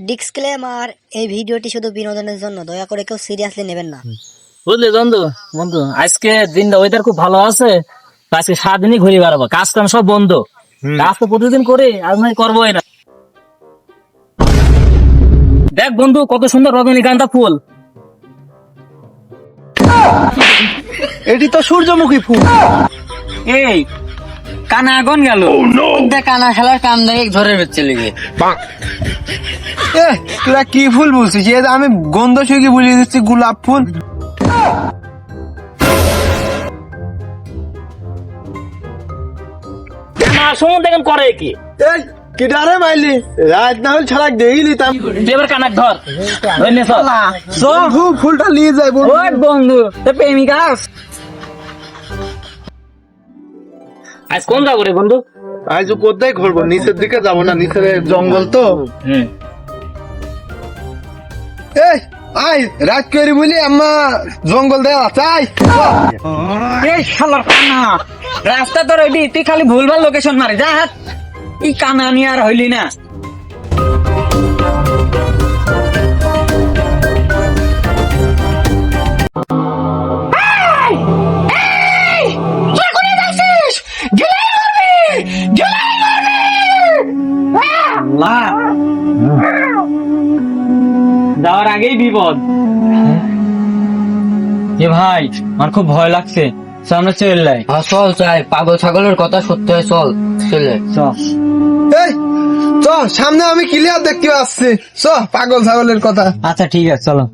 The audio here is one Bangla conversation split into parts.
ডিসক্লেমার, এই ভিডিওটি শুধু বিনোদনের জন্য, দয়া করে কেউ সিরিয়াসলি নেবেন না। বুঝলি বন্ধু বন্ধু আজকে দিনটা ওয়েদার খুব ভালো আছে। তো আজকে সারাদিনই ঘুরে বেড়াবো, কাজ কাম সব বন্ধ। কাজ তো প্রতিদিন করি, আজ নয় করবোই না। দেখ বন্ধু কত সুন্দর রজনীগন্ধা ফুল। এটি তো সূর্যমুখী ফুল। এই কানা আগুন গেল, কানা খেলার কান দেখে ঝড়ের বেঁচে লেগে তোরা কি ফুল বলছিস? আমি গন্ধ শুকি বলিয়ে দিচ্ছি গোলাপ ফুল। সমুদ্র দেখেন করে কি কি ডারে মাইলি রাত না হলে ছাড়া দেখলি তাম এবার কানাক ধর ফুলটা নিয়ে যায় বন্ধু প্রেমিকা। আজ কোন যাবো রে বন্ধু? আজ কোথায় ঘুরবো? নিচের দিকে যাবো না, নিচের জঙ্গল তো। এই আই রাত করি বলি আম্মা জঙ্গল দেওয়া চাই। এই শালার কানা, রাস্তা তো রেডি, তুই খালি ভুলভাল লোকেশন মারে যা। হাত এই কানা নিয়ে আর হইলি না। যাওয়ার আগেই বিপদ। এ ভাই আমার খুব ভয় লাগছে, সামনে চলে চল চাই পাগল ছাগলের কথা সত্যি হয়, চল চলে চল। এই চ, সামনে আমি ক্লিয়ার দেখতে পাচ্ছি। চ, পাগল ছাগলের কথা। আচ্ছা ঠিক আছে চলো।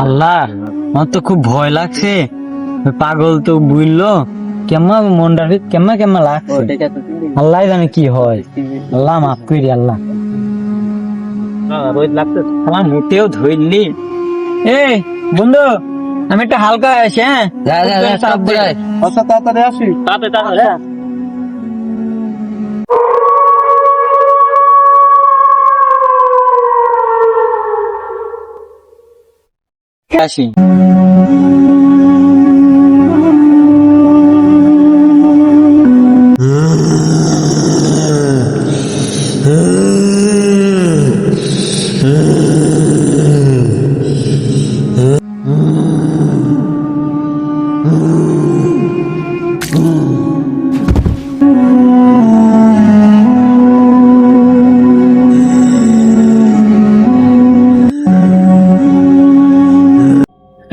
আল্লাহ, আমার তো খুব ভয় লাগছে। পাগল তো বুঝলো কেমন মনটা কেমন কেমন লাগছে। আল্লাহ জানে কি হয়। আল্লাহ মাফ করি আল্লাহ। আমার মোটেও ধরলি। এই বন্ধু, আমি একটা হালকা আছি। হ্যাঁ আচ্ছা তাড়াতাড়ি আসি। আসি।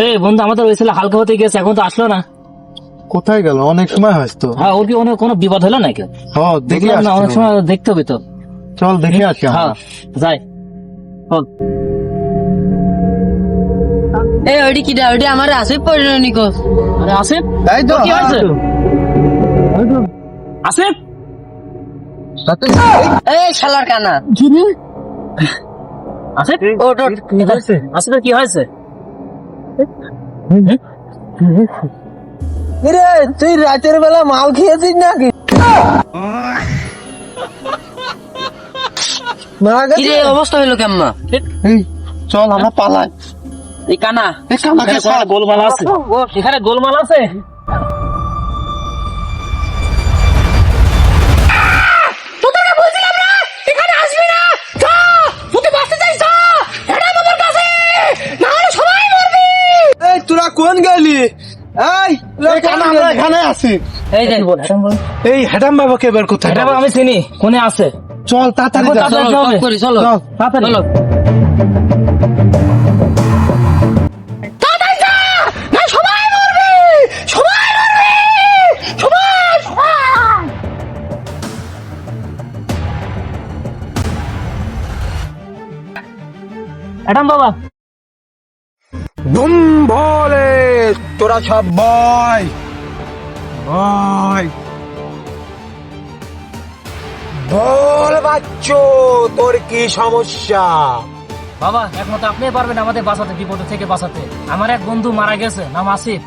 এই বন্ধু, আমাদের ওই ছেলে হালকা হতে গেছে, এখন তো আসলো না। কোথায় গেল? অনেক সময় হয়েছে তো। হ্যাঁ, ওর কি কোনো বিপদ হলো নাকি? হ্যাঁ দেখি দেখলাম না, অনেক সময় দেখতে হবে তো। চল দেখে আসি। হ্যাঁ যাই। এই ওইটি কি ওইটি আমার আসে পড়লো নিকো। আরে আসিফ, তাই তো কি হয়েছে? আসিফ, এই শালার কানা আসিফ, ওট ওট আসিফের কি হয়েছে? তুই রাতের বেলা মাল খেয়েছিস নাকি? মারা কি গেছে রে অবস্থা হইলো কেমন? এই, চল আমরা পালাই এই কানা এই কানাকে ছাড়। গোলমাল আছে এখানে গোলমাল আছে এই তোরা কোন গেলি? এই আমরা এখানে আছি। এই যে এই হেডাম বাবাকে বের করতে এটা আমি চিনি কোনে আছে চল তাড়াতাড়ি যা। চলো চলো, সব করি চলো চল। তাড়াতাড়ি। চলো অ্যাডাম বাবা ধুম বলে তোরা সব বয় বয় বল বাচ্চো, তোর কি সমস্যা? বাবা একমাত্র আপনি পারবেন আমাদের বাঁচাতে, বিপদ থেকে বাঁচাতে। আমার এক বন্ধু মারা গেছে, নাম আসিফ।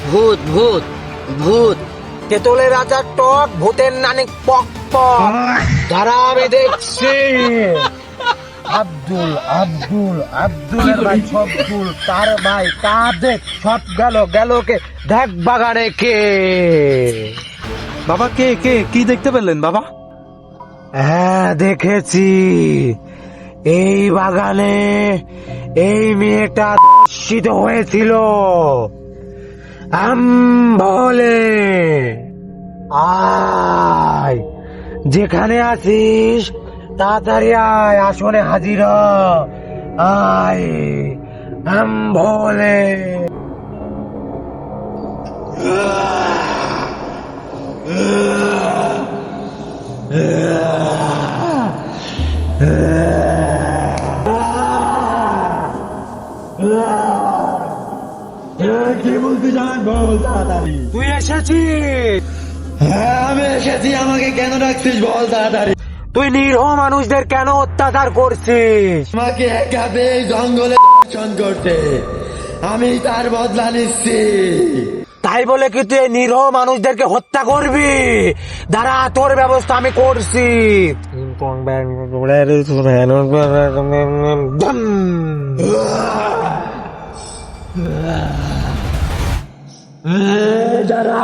ভূত ভূত ভূত তেতলের রাজা টক, ভূতের নানি পক পক, যারা আমি দেখছি আব্দুল আব্দুল আব্দুলের ভাই সবদুল, তার ভাই কাদের সব গেল কে দেখ বাগানে কে। বাবা কে কে কি দেখতে পেলেন বাবা? হ্যাঁ দেখেছি, এই বাগানে এই মেয়েটা ধর্ষিত হয়েছিল। বলে আয়, যেখানে আছিস তাড়াতাড়ি আয়, আসনে হাজির হ। আয় বলে তুই এসেছিস? হ্যাঁ আমি এসেছি, আমাকে কেন ডাকছিস বল তাড়াতাড়ি। তুই নিরীহ মানুষদের কেন অত্যাচার করছিস? আমাকে একাবে এই জঙ্গলে দর্শন করতে, আমি তার বদলা নিচ্ছি। তাই বলে কি তুই এই নিরীহ মানুষদেরকে হত্যা করবি? দাঁড়া, তোর ব্যবস্থা আমি করছি। দাঁড়া